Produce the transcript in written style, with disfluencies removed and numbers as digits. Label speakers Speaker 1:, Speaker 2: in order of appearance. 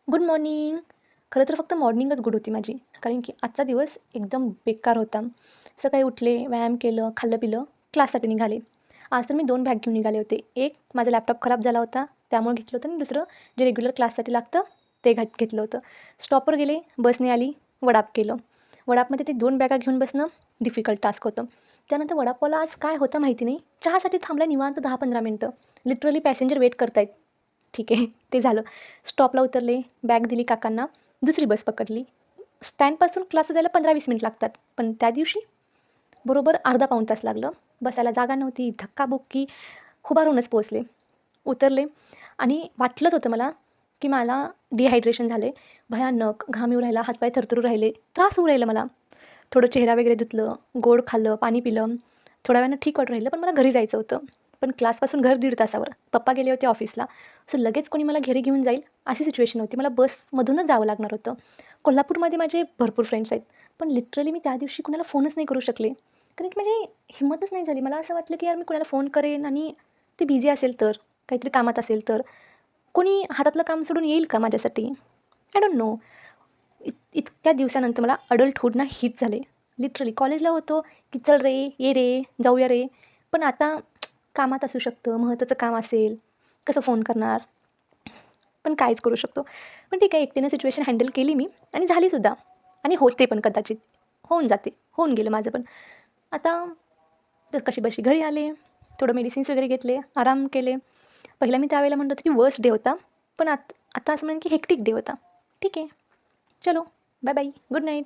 Speaker 1: Good morning. खरं तर फक्त मॉर्निंगच गुड होती माझी. कारण की आजचा दिवस एकदम बेकार होता. सकाळी उठले, व्यायाम केलं, खाल्लं-पिलं, क्लाससाठी निघाले. आज तर मी 2 बॅग घेऊन निघाले होते. एक माझा लॅपटॉप खराब झाला होता, त्यामुळे घेतलं होतं आणि दुसरं जे रेग्युलर क्लाससाठी लागतं ते घेतलं होतं. स्टॉपवर गेले, बसने आली, वडाप केलं. वडापमध्ये ते 2 बॅगा घेऊन बसणं डिफिकल्ट टास्क होतं. त्यानंतर वडापावला आज काय होतं माहिती नाही, चहासाठी थांबला निवांत 10-15 मिनिटं. लिटरली पॅसेंजर वेट करतायत. ठीक आहे, ते झालं. स्टॉपला उतरले, बॅग दिली काकांना, दुसरी बस पकडली. स्टँडपासून क्लासला जायला 15-20 मिनिट लागतात. पण त्या दिवशी बरोबर अर्धा पाऊण तास लागलं. बसायला जागा नव्हती, धक्काबुक्की, उभारूनच पोहोचले. उतरले आणि वाटलंच होतं मला, की मला डिहायड्रेशन झाले. भयानक घाम येऊ राहिला, हातपाय थरथरू राहिले, त्रास होऊ राहिला मला. थोडं चेहरा वगैरे धुतलं, गोड खाल्लं, पाणी पिलं. थोड्या वेळानं ठीक वाटू राहिलं, पण मला घरी जायचं होतं. पण क्लासपासून घर 1.5 तासावर. पप्पा गेले होते ऑफिसला. सो लगेच कोणी मला घरी घेऊन जाईल अशी सिच्युएशन होती. मला बसमधूनच जावं लागणार होतं. कोल्हापूरमध्ये माझे भरपूर फ्रेंड्स आहेत. पण लिटरली मी त्या दिवशी कुणाला फोनच नाही करू शकले. कारण की माझी हिंमतच नाही झाली. मला असं वाटलं, की यार मी कुणाला फोन करेन आणि ते बिझी असेल तर, काहीतरी कामात असेल तर. कोणी हातातलं काम सोडून येईल का माझ्यासाठी? I don't know. इतक्या दिवसानंतर मला अडल्टहूड ना हिट झाले. लिटरली कॉलेजला होतो, की चल रे, ये रे, जाऊया रे. पण आता कामात असू शकतं, महत्त्वाचं काम असेल, कसं फोन करणार? पण कायच करू शकतो. पण ठीक आहे, एकटीनं सिच्युएशन हँडल केली मी आणि झालीसुद्धा आणि होते पण कदाचित. होऊन जाते. होऊन गेलं माझं पण. आता तर कशीबशी घरी आले, थोडं मेडिसिन्स वगैरे घेतले, आराम केले. पहिला मी त्यावेळेला म्हणत होते, की वर्स्ट डे होता. पण आता असं म्हणेन, की हेक्टिक डे होता. ठीक आहे. चलो, बाय बाय. Good night.